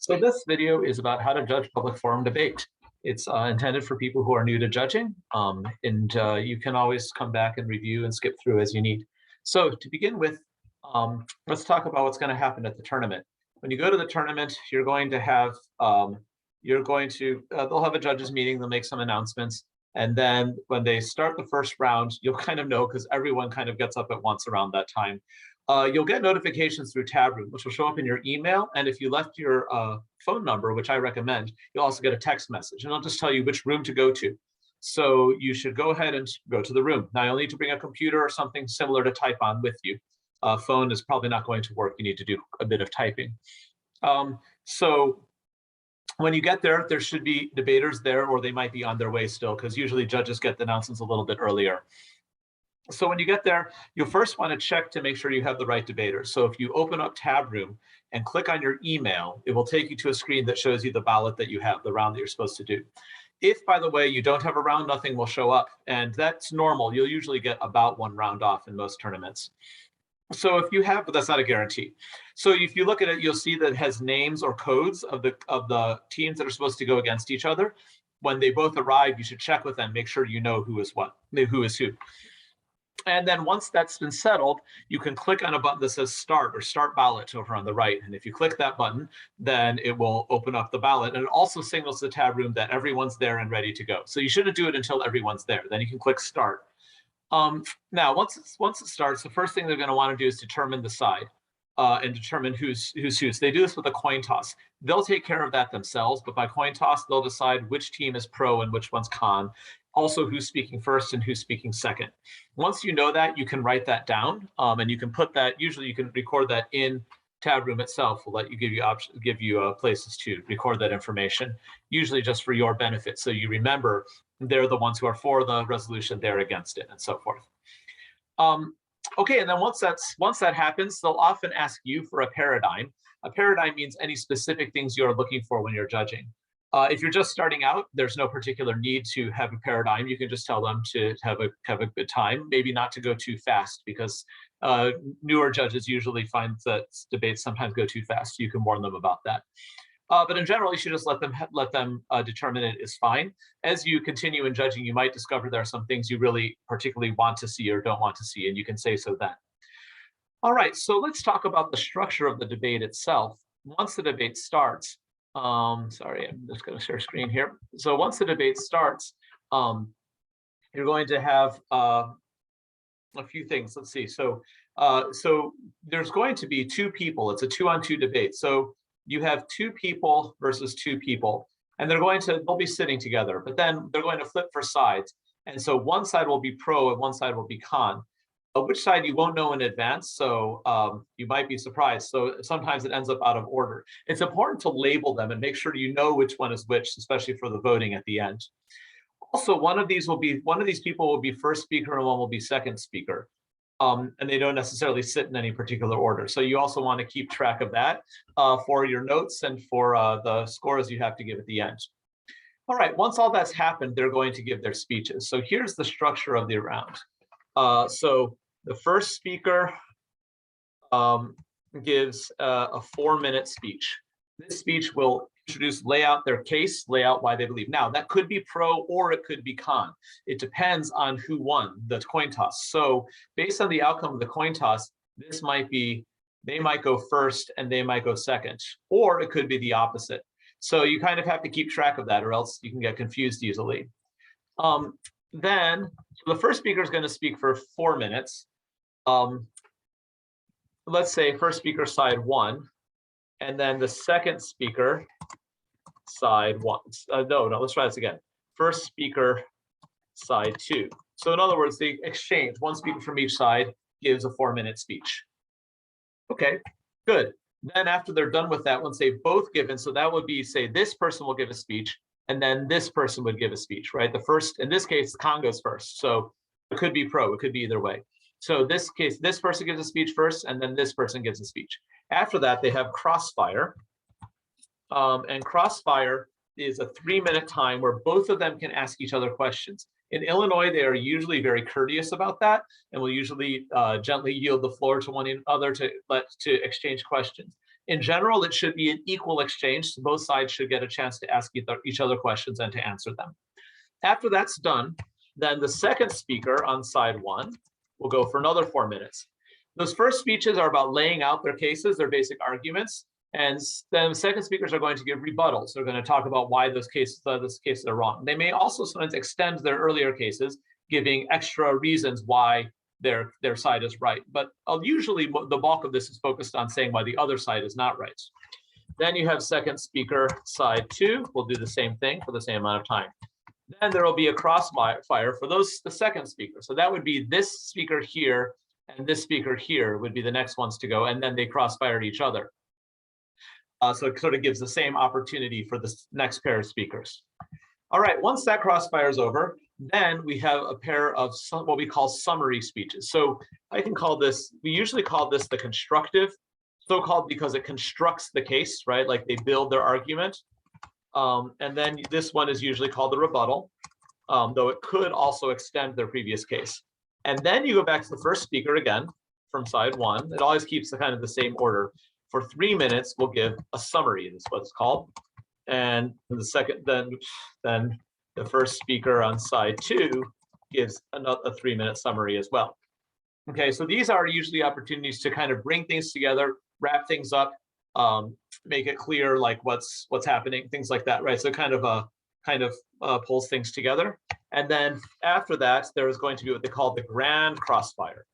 So this video is about how to judge public forum debate. It's intended for people who are new to judging, and you can always come back and review and skip through as you need. So to begin with, let's talk about what's going to happen at the tournament. When you go to the tournament, you're going to have, they'll have a judges meeting, they'll make some announcements, and then when they start the first round, you'll kind of know because everyone kind of gets up at once around that time. You'll get notifications through Tabroom, which will show up in your email. And if you left your phone number, which I recommend, you'll also get a text message, and it'll just tell you which room to go to. So you should go ahead and go to the room. Now, you'll need to bring a computer or something similar to type on with you. Phone is probably not going to work. You need to do a bit of typing. So when you get there, there should be debaters there, or they might be on their way still, because usually judges get the announcements a little bit earlier. So when you get there, you'll first want to check to make sure you have the right debaters. So if you open up Tabroom and click on your email, it will take you to a screen that shows you the ballot that you have, the round that you're supposed to do. If, by the way, you don't have a round, nothing will show up. And that's normal. You'll usually get about one round off in most tournaments. So if you have, but that's not a guarantee. So if you look at it, you'll see that it has names or codes of the teams that are supposed to go against each other. When they both arrive, you should check with them, make sure you know who is what, who is who. And then once that's been settled, you can click on a button that says start or start ballot over on the right. And if you click that button, then it will open up the ballot. And it also signals to Tabroom that everyone's there and ready to go. So you shouldn't do it until everyone's there. Then you can click start. Now, once it starts, the first thing they're going to want to do is determine the side and determine who's whose. They do this with a coin toss. They'll take care of that themselves, but by coin toss, they'll decide which team is pro and which one's con. Also, who's speaking first and who's speaking second. Once you know that, you can write that down, and you can put that. Usually, you can record that in Tabroom itself. Will let you give you places to record that information. Usually, just for your benefit, so you remember they're the ones who are for the resolution, they're against it, and so forth. Okay, and then once that happens, they'll often ask you for a paradigm. A paradigm means any specific things you're looking for when you're judging. If you're just starting out, there's no particular need to have a paradigm. You can just tell them to have a good time, maybe not to go too fast, because newer judges usually find that debates sometimes go too fast. You can warn them about that. But in general, you should just let them determine it is fine. As you continue in judging, you might discover there are some things you really particularly want to see or don't want to see, and you can say so then. All right, so let's talk about the structure of the debate itself. Once the debate starts, sorry, I'm just going to share screen here. So once the debate starts, you're going to have a few things. Let's see. So there's going to be two people. It's a 2-on-2 debate. So you have two people versus two people, and they'll be sitting together, but then they're going to flip for sides. And so one side will be pro and one side will be con. Which side you won't know in advance, so you might be surprised. So sometimes it ends up out of order. It's important to label them and make sure you know which one is which, especially for the voting at the end. Also, one of these people will be first speaker and one will be second speaker. And they don't necessarily sit in any particular order. So you also want to keep track of that for your notes and for the scores you have to give at the end. All right, once all that's happened, they're going to give their speeches. So here's the structure of the round. So the first speaker gives a 4-minute speech. This speech will lay out their case, lay out why they believe. Now, that could be pro or it could be con. It depends on who won the coin toss. So based on the outcome of the coin toss, they might go first and they might go second, or it could be the opposite. So you kind of have to keep track of that, or else you can get confused easily. Then the first speaker is going to speak for 4 minutes. Let's say first speaker side 1, and then the second speaker side 1. No, let's try this again. First speaker side 2. So in other words, they exchange. One speaker from each side gives a 4-minute speech. Okay, good. Then after they're done with that, once they've both given, so that would be, say, this person will give a speech, and then this person would give a speech, right? The first, in this case, con goes first. So it could be pro, it could be either way. So this case, this person gives a speech first, and then this person gives a speech. After that, they have crossfire. And crossfire is a 3-minute time where both of them can ask each other questions. In Illinois, they are usually very courteous about that and will usually gently yield the floor to one another to exchange questions. In general, it should be an equal exchange. So both sides should get a chance to ask each other questions and to answer them. After that's done, then the second speaker on side one will go for another 4 minutes. Those first speeches are about laying out their cases, their basic arguments, and then the second speakers are going to give rebuttals. They're going to talk about why those cases are wrong. They may also sometimes extend their earlier cases, giving extra reasons why their side is right. But usually the bulk of this is focused on saying why the other side is not right. Then you have second speaker side two. We'll do the same thing for the same amount of time. Then there will be a crossfire for the second speaker. So that would be this speaker here and this speaker here would be the next ones to go, and then they crossfire each other. So it sort of gives the same opportunity for the next pair of speakers. All right, once that crossfire is over, then we have a pair of what we call summary speeches. So I can call this, we usually call this the constructive, so-called because it constructs the case, right? Like they build their argument. And then this one is usually called the rebuttal, though it could also extend their previous case. And then you go back to the first speaker again from side one. It always keeps the kind of the same order. For 3 minutes, we'll give a summary, is what it's called. And the second, then the first speaker on side two gives a 3-minute summary as well. Okay, so these are usually opportunities to kind of bring things together, wrap things up, make it clear like what's happening, things like that, right? So kind of pulls things together. And then after that, there is going to be what they call the grand crossfire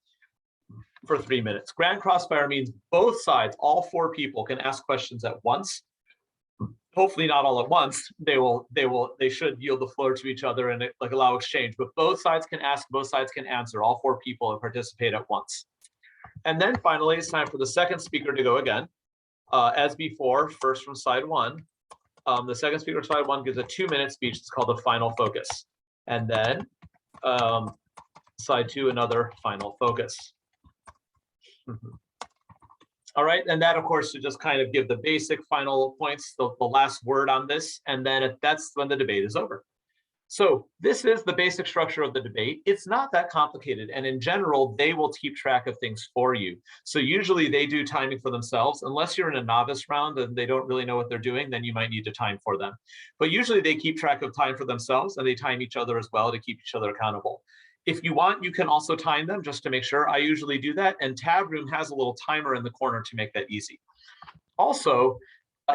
for 3 minutes. Grand crossfire means both sides, all 4 people can ask questions at once. Hopefully not all at once. They should yield the floor to each other and like allow exchange, but both sides can ask, both sides can answer, all 4 people and participate at once. And then finally, it's time for the second speaker to go again. As before, first from side one, the second speaker of side one gives a 2-minute speech. It's called the final focus. And then side two, another final focus. All right, and that of course should just kind of give the basic final points, the last word on this, and then that's when the debate is over. So this is the basic structure of the debate. It's not that complicated, and in general, they will keep track of things for you. So usually they do timing for themselves. Unless you're in a novice round and they don't really know what they're doing, then you might need to time for them. But usually they keep track of time for themselves, and they time each other as well to keep each other accountable. If you want, you can also time them just to make sure. I usually do that, and Tabroom has a little timer in the corner to make that easy. Also,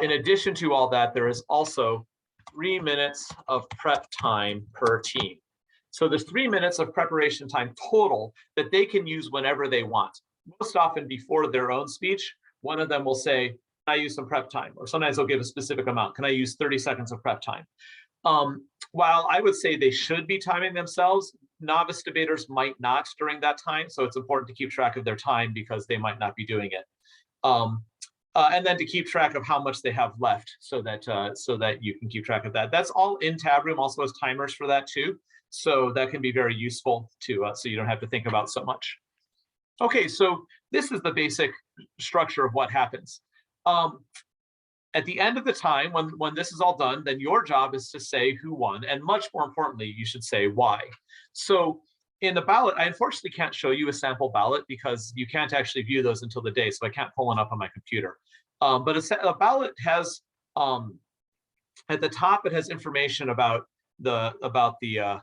in addition to all that, there is also 3 minutes of prep time per team. So there's 3 minutes of preparation time total that they can use whenever they want. Most often before their own speech, one of them will say, can I use some prep time? Or sometimes they'll give a specific amount. Can I use 30 seconds of prep time? While I would say they should be timing themselves, novice debaters might not during that time. So it's important to keep track of their time because they might not be doing it. And then to keep track of how much they have left so that you can keep track of that. That's all in Tabroom, also has timers for that too. So that can be very useful to so you don't have to think about so much. Okay, so this is the basic structure of what happens. At the end of the time, when this is all done, then your job is to say who won, and much more importantly, you should say why. So in the ballot, I unfortunately can't show you a sample ballot because you can't actually view those until the day, so I can't pull one up on my computer. But a ballot has, at the top, it has information about the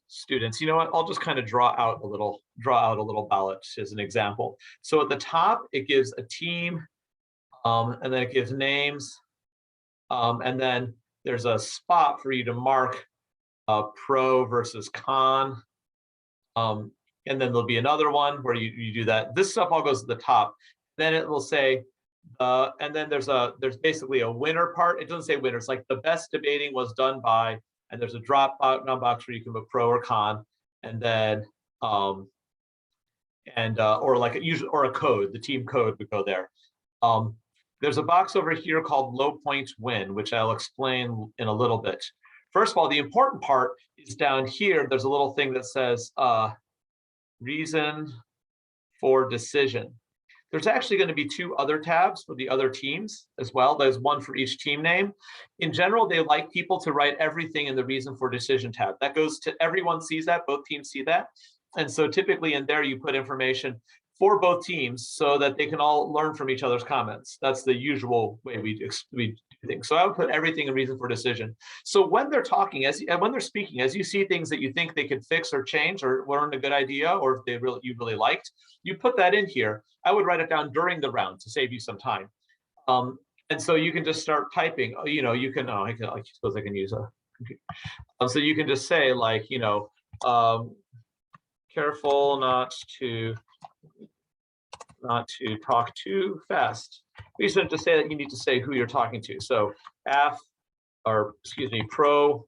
students. You know what? I'll just kind of draw out a little ballot as an example. So at the top, it gives a team, and then it gives names, and then there's a spot for you to mark pro versus con. And then there'll be another one where you do that. This stuff all goes to the top. Then it will say, and then there's basically a winner part. It doesn't say winner. It's like the best debating was done by, and there's a drop down box where you can put pro or con, and then or like a code. The team code would go there. There's a box over here called low point win, which I'll explain in a little bit. First of all, the important part is down here. There's a little thing that says reason for decision. There's actually going to be 2 other tabs for the other teams as well. There's one for each team name. In general, they like people to write everything in the reason for decision tab. That goes to everyone sees that, both teams see that. And so typically in there, you put information for both teams so that they can all learn from each other's comments. That's the usual way we do things. So I would put everything in reason for decision. So when they're talking, when they're speaking, as you see things that you think they could fix or change or learn a good idea, or if you really liked, you put that in here. I would write it down during the round to save you some time. And so you can just start typing. You can. I suppose I can use a computer. So you can just say like, careful not to talk too fast. We used to say that you need to say who you're talking to. So pro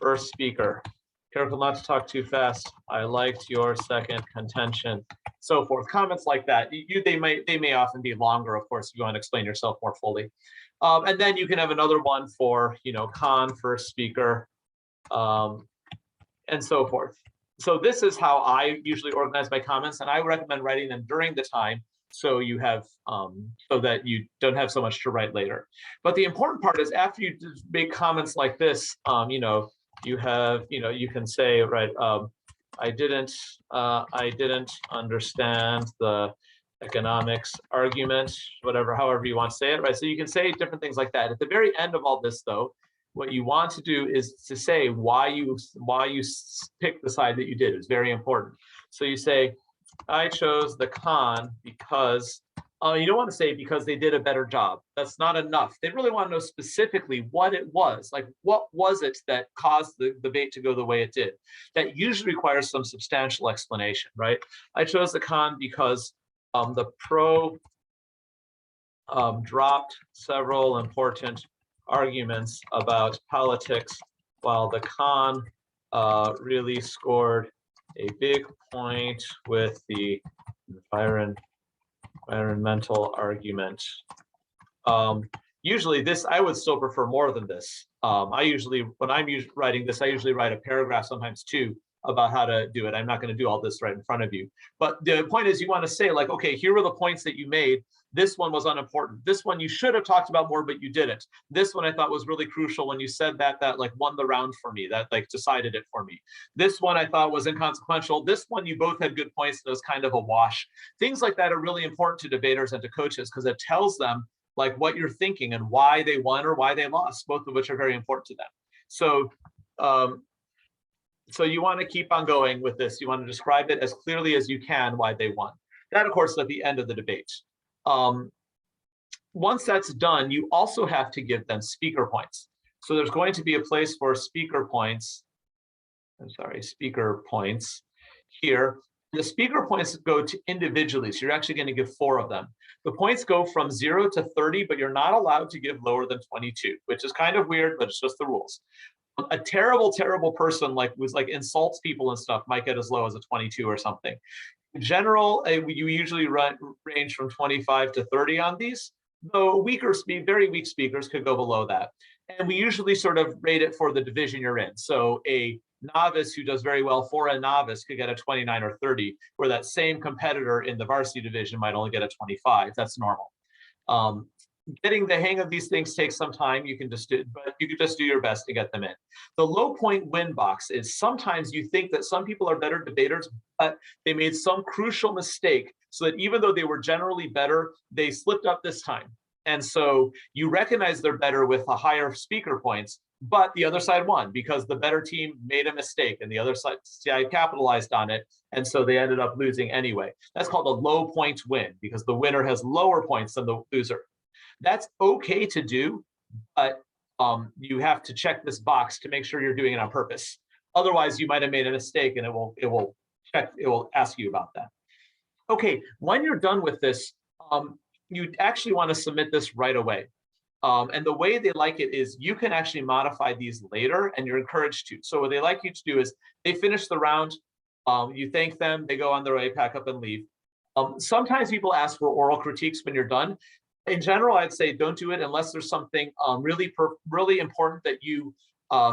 first speaker. Careful not to talk too fast. I liked your second contention. So forth. Comments like that. They may often be longer, of course, if you want to explain yourself more fully. And then you can have another one for con first speaker, and so forth. So this is how I usually organize my comments, and I recommend writing them during the time so you have so that you don't have so much to write later. But the important part is after you make comments like this, you can say, right, I didn't understand the economics argument, however you want to say it, right? So you can say different things like that. At the very end of all this, though, what you want to do is to say why you picked the side that you did. It's very important. So you say, I chose the con because, you don't want to say because they did a better job. That's not enough. They really want to know specifically what it was. Like, what was it that caused the debate to go the way it did? That usually requires some substantial explanation, right? I chose the con because the pro dropped several important arguments about politics, while the con really scored a big point with the environmental argument. Usually I would still prefer more than this. When I'm writing this, I usually write a paragraph, sometimes two, about how to do it. I'm not going to do all this right in front of you. But the point is you want to say like, okay, here were the points that you made. This one was unimportant. This one you should have talked about more, but you didn't. This one I thought was really crucial when you said that like won the round for me, that like decided it for me. This one I thought was inconsequential. This one you both had good points and it was kind of a wash. Things like that are really important to debaters and to coaches because it tells them like what you're thinking and why they won or why they lost, both of which are very important to them. So you want to keep on going with this. You want to describe it as clearly as you can why they won. That, of course, is at the end of the debate. Once that's done, you also have to give them speaker points. So there's going to be a place for speaker points. Speaker points here. The speaker points go to individually, so you're actually going to give 4 of them. The points go from 0 to 30, but you're not allowed to give lower than 22, which is kind of weird, but it's just the rules. A terrible person who's insults people and stuff might get as low as a 22 or something. In general, you usually range from 25 to 30 on these, though very weak speakers could go below that. And we usually sort of rate it for the division you're in. So a novice who does very well for a novice could get a 29 or 30, where that same competitor in the varsity division might only get a 25. That's normal. Getting the hang of these things takes some time. But you can just do your best to get them in. The low point win box is sometimes you think that some people are better debaters, but they made some crucial mistake so that even though they were generally better, they slipped up this time. And so you recognize they're better with the higher speaker points, but the other side won because the better team made a mistake and the other side capitalized on it. And so they ended up losing anyway. That's called a low point win because the winner has lower points than the loser. That's okay to do, but you have to check this box to make sure you're doing it on purpose. Otherwise, you might have made a mistake and it will ask you about that. Okay, when you're done with this, you actually want to submit this right away. And the way they like it is you can actually modify these later and you're encouraged to. So what they like you to do is they finish the round, you thank them, they go on their way, pack up and leave. Sometimes people ask for oral critiques when you're done. In general, I'd say don't do it unless there's something really important that you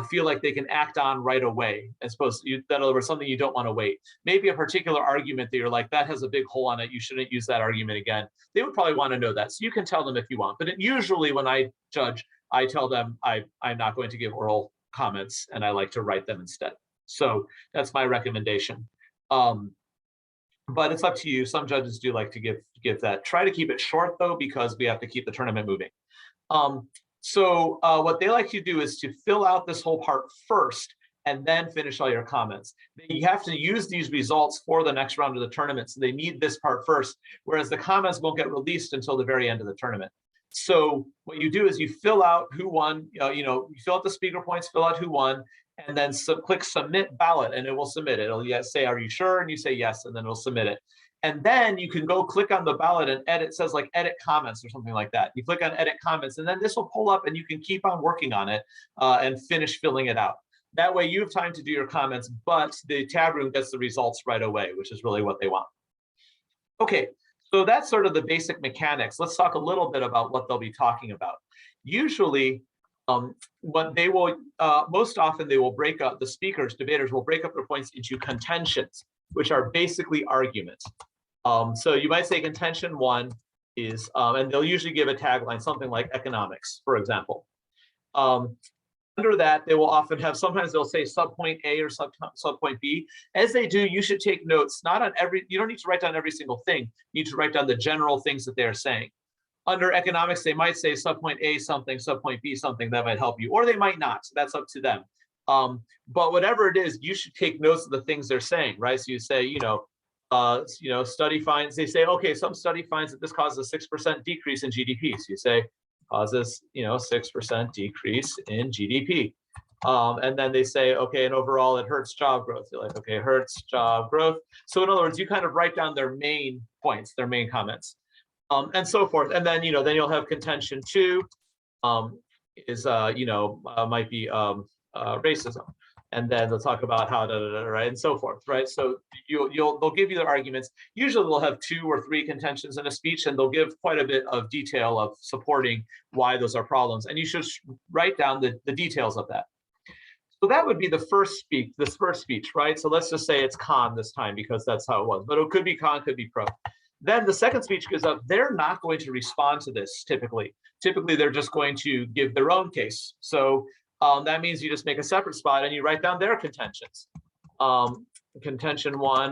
feel like they can act on right away. As opposed to that, over something you don't want to wait. Maybe a particular argument that you're like, that has a big hole on it, you shouldn't use that argument again. They would probably want to know that. So you can tell them if you want. But usually when I judge, I tell them I'm not going to give oral comments and I like to write them instead. So that's my recommendation. but it's up to you. Some judges do like to give that. Try to keep it short though, because we have to keep the tournament moving. What they like to do is to fill out this whole part first and then finish all your comments. You have to use these results for the next round of the tournament, so they need this part first, whereas the comments won't get released until the very end of the tournament. So what you do is you fill out who won, you fill out the speaker points, fill out who won, and then click submit ballot, and it will submit it. It'll say, are you sure? And you say yes, and then it'll submit it. And then you can go click on the ballot and edit. It says like edit comments or something like that. You click on edit comments, and then this will pull up and you can keep on working on it and finish filling it out. That way you have time to do your comments, but the tab room gets the results right away, which is really what they want. Okay, so that's sort of the basic mechanics. Let's talk a little bit about what they'll be talking about. Usually, what they will, most often they will break up, the speakers, debaters will break up their points into contentions, which are basically arguments. So you might say contention one is, and they'll usually give a tagline, something like economics, for example. Under that, they will often have, sometimes they'll say subpoint A or subpoint B. As they do, you should take notes, not on every, you don't need to write down every single thing. You need to write down the general things that they're saying. Under economics, they might say subpoint A something, subpoint B something, that might help you, or they might not, so that's up to them. But whatever it is, you should take notes of the things they're saying, right? So you say, study finds, they say, okay, some study finds that this causes a 6% decrease in GDP. So you say, causes 6% decrease in GDP. And then they say, okay, and overall it hurts job growth. You're like, okay, hurts job growth. So in other words, you kind of write down their main points, their main comments, and so forth. And then, then you'll have contention two, is, might be racism. And then they'll talk about how, right, and so forth, right? So they'll give you the arguments. Usually they'll have 2 or 3 contentions in a speech, and they'll give quite a bit of detail of supporting why those are problems. And you should write down the details of that. So that would be the first speech, right? So let's just say it's con this time because that's how it was, but it could be con, could be pro. Then the second speech goes up. They're not going to respond to this typically. Typically, they're just going to give their own case. So that means you just make a separate spot and you write down their contentions. Contention one,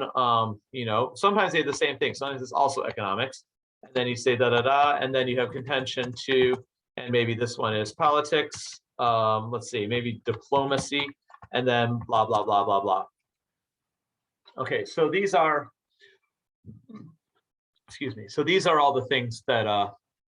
sometimes they have the same thing. Sometimes it's also economics. And then you say da-da-da, and then you have contention two, and maybe this one is politics. Let's see, maybe diplomacy, and then blah, blah, blah, blah, blah. Okay, so these are, excuse me. So these are all the things that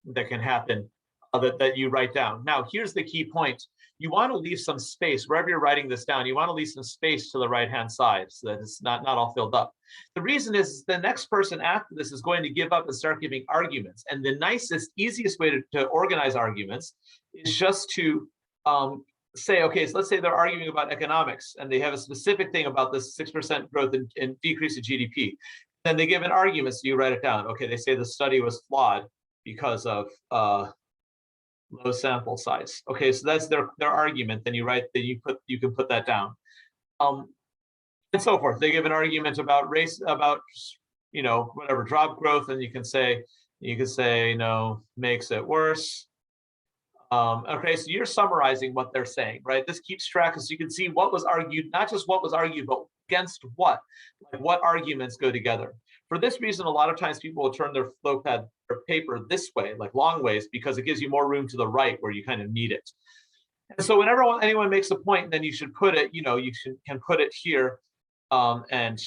that can happen that you write down. Now, here's the key point. You want to leave some space wherever you're writing this down. You want to leave some space to the right-hand side so that it's not all filled up. The reason is the next person after this is going to give up and start giving arguments. And the nicest, easiest way to organize arguments is just to say, okay, so let's say they're arguing about economics and they have a specific thing about this 6% growth and decrease in GDP. Then they give an argument, so you write it down. Okay, they say the study was flawed because of low sample size. Okay, so that's their argument. Then you write, then you can put that down, and so forth. They give an argument about race, about whatever job growth, and you can say makes it worse. Okay, so you're summarizing what they're saying, right? This keeps track, so you can see what was argued, not just what was argued, but against what, like what arguments go together. For this reason, a lot of times people will turn their flowpad or paper this way, like long ways, because it gives you more room to the right where you kind of need it. And so whenever anyone makes a point, then you should put it, can put it here, and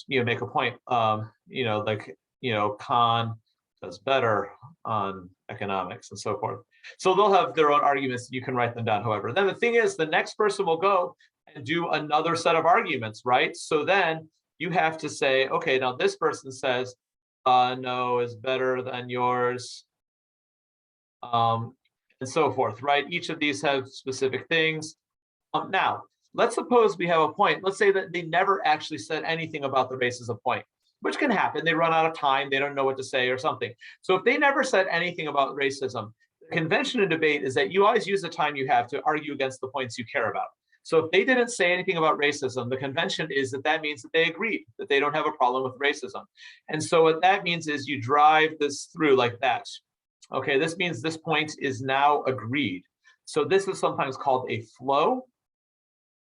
make a point, Khan does better on economics and so forth. So they'll have their own arguments. You can write them down, however. Then the thing is, the next person will go and do another set of arguments, right? So then you have to say, okay, now this person says, no is better than yours, and so forth, right? Each of these have specific things. Now, let's suppose we have a point. Let's say that they never actually said anything about the racism point, which can happen. They run out of time, they don't know what to say or something. So if they never said anything about racism, the convention in debate is that you always use the time you have to argue against the points you care about. So if they didn't say anything about racism, the convention is that means that they agreed, that they don't have a problem with racism. And so what that means is you drive this through like that. Okay, this means this point is now agreed. So this is sometimes called a flow.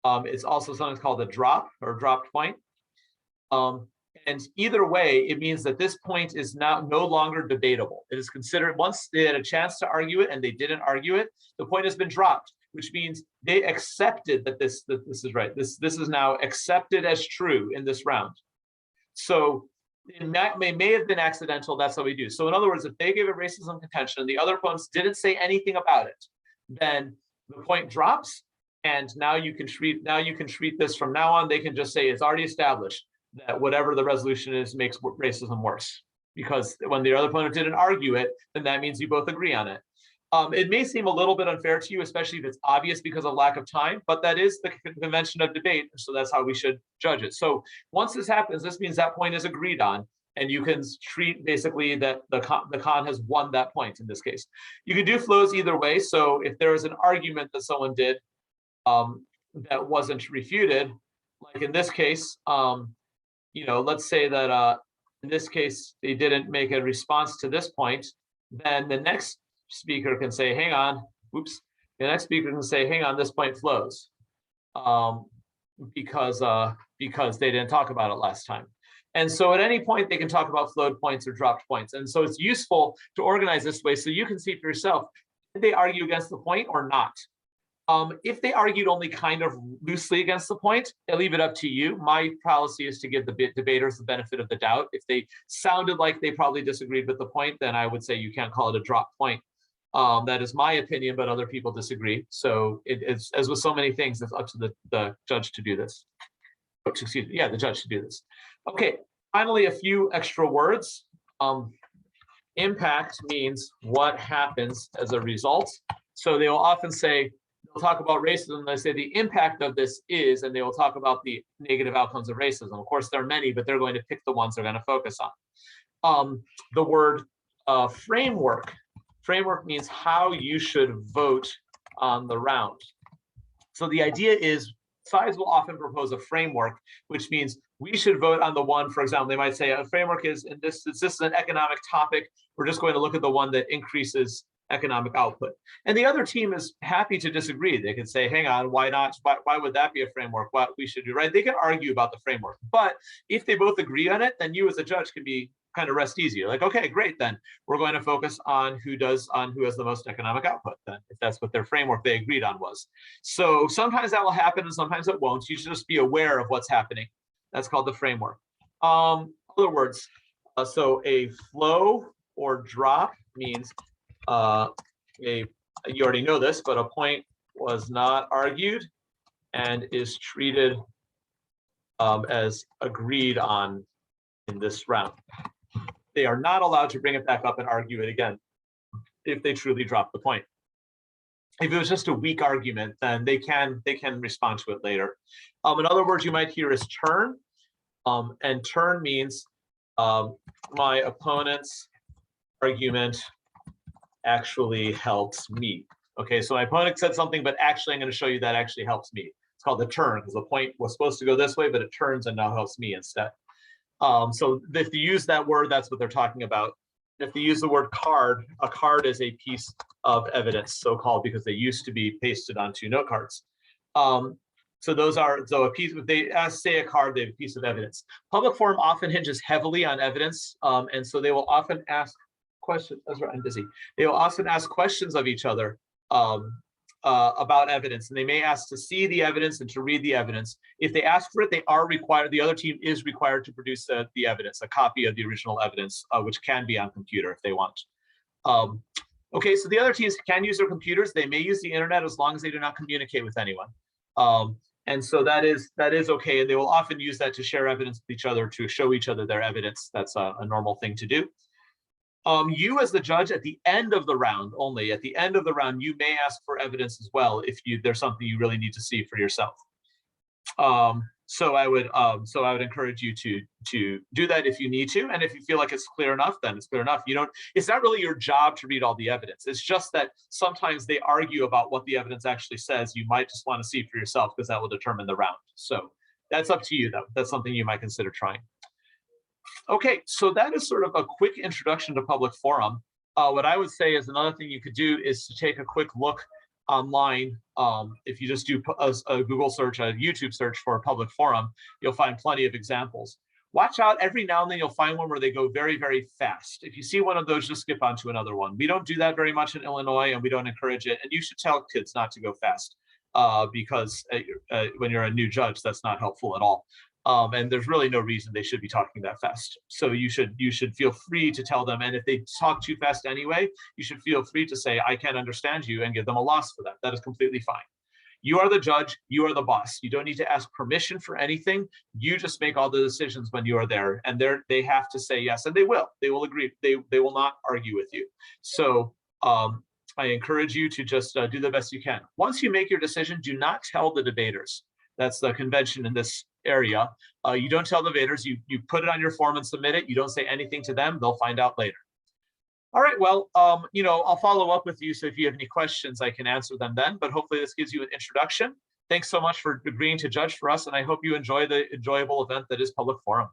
It's also sometimes called a drop or dropped point. And And either way, it means that this point is now no longer debatable. It is considered, once they had a chance to argue it and they didn't argue it, the point has been dropped, which means they accepted that this is right. This is now accepted as true in this round. So it may have been accidental. That's how we do. So in other words, if they gave a racism contention and the other opponents didn't say anything about it, then the point drops. And now you can treat this from now on. They can just say it's already established that whatever the resolution is makes racism worse. Because when the other opponent didn't argue it, then that means you both agree on it. It may seem a little bit unfair to you, especially if it's obvious because of lack of time, but that is the convention of debate. So that's how we should judge it. So once this happens, this means that point is agreed on. And you can treat basically that the con has won that point in this case. You can do flows either way. So if there is an argument that someone did that wasn't refuted, like in this case, let's say that in this case, they didn't make a response to this point, then the next speaker can say, hang on, oops. The next speaker can say, hang on, this point flows because they didn't talk about it last time. And so at any point, they can talk about flowed points or dropped points. And so it's useful to organize this way so you can see for yourself, did they argue against the point or not? If they argued only kind of loosely against the point, I leave it up to you. My policy is to give the debaters the benefit of the doubt. If they sounded like they probably disagreed with the point, then I would say you can't call it a drop point. That is my opinion, but other people disagree. So it's, as with so many things, it's up to the judge to do this. Excuse me, yeah, the judge to do this. Okay, finally, a few extra words. Impact means what happens as a result. So they will often say, they'll talk about racism, and they say the impact of this is, and they will talk about the negative outcomes of racism. Of course, there are many, but they're going to pick the ones they're going to focus on. The word framework. Framework means how you should vote on the round. So the idea is sides will often propose a framework, which means we should vote on the one, for example, they might say a framework is, and this is an economic topic. We're just going to look at the one that increases economic output. And the other team is happy to disagree. They can say, hang on, why not? Why would that be a framework? What we should do, right? They can argue about the framework. But if they both agree on it, then you as a judge can be kind of rest easy. You're like, okay, great, then we're going to focus on who has the most economic output, then, if that's what their framework they agreed on was. So sometimes that will happen and sometimes it won't. You should just be aware of what's happening. That's called the framework. Other words, so a flow or drop means you already know this, but a point was not argued and is treated as agreed on in this round. They are not allowed to bring it back up and argue it again if they truly drop the point. If it was just a weak argument, then they can respond to it later. In other words, you might hear is turn, and turn means my opponent's argument actually helps me. Okay, so my opponent said something, but actually I'm going to show you that actually helps me. It's called the turn because the point was supposed to go this way, but it turns and now helps me instead. So if you use that word, that's what they're talking about. If they use the word card, a card is a piece of evidence, so-called, because they used to be pasted onto note cards. So a piece, if they say a card, they have a piece of evidence. Public forum often hinges heavily on evidence, and so they will often ask questions. That's right, I'm busy. They will often ask questions of each other about evidence, and they may ask to see the evidence and to read the evidence. If they ask for it, they are required, the other team is required to produce the evidence, a copy of the original evidence, which can be on computer if they want. Okay, so the other teams can use their computers. They may use the internet as long as they do not communicate with anyone. And so that is okay. And they will often use that to share evidence with each other, to show each other their evidence. That's a normal thing to do. You as the judge at the end of the round, only at the end of the round, you may ask for evidence as well if there's something you really need to see for yourself. So I would encourage you to do that if you need to, and if you feel like it's clear enough, then it's clear enough. It's not really your job to read all the evidence. It's just that sometimes they argue about what the evidence actually says. You might just want to see for yourself because that will determine the round. So that's up to you, though. That's something you might consider trying. Okay, so that is sort of a quick introduction to public forum. What I would say is another thing you could do is to take a quick look online. If you just do a Google search, a YouTube search for a public forum, you'll find plenty of examples. Watch out, every now and then you'll find one where they go very, very fast. If you see one of those, just skip on to another one. We don't do that very much in Illinois, and we don't encourage it. And you should tell kids not to go fast because when you're a new judge, that's not helpful at all. And there's really no reason they should be talking that fast. So you should feel free to tell them. And if they talk too fast anyway, you should feel free to say, I can't understand you, and give them a loss for that. That is completely fine. You are the judge, you are the boss. You don't need to ask permission for anything. You just make all the decisions when you are there, and they have to say yes, and they will. They will agree. They will not argue with you. So I encourage you to just do the best you can. Once you make your decision, do not tell the debaters. That's the convention in this area. You don't tell the debaters. You put it on your form and submit it. You don't say anything to them. They'll find out later. All right, well, I'll follow up with you. So if you have any questions, I can answer them then, but hopefully this gives you an introduction. Thanks so much for agreeing to judge for us, and I hope you enjoy the enjoyable event that is Public Forum.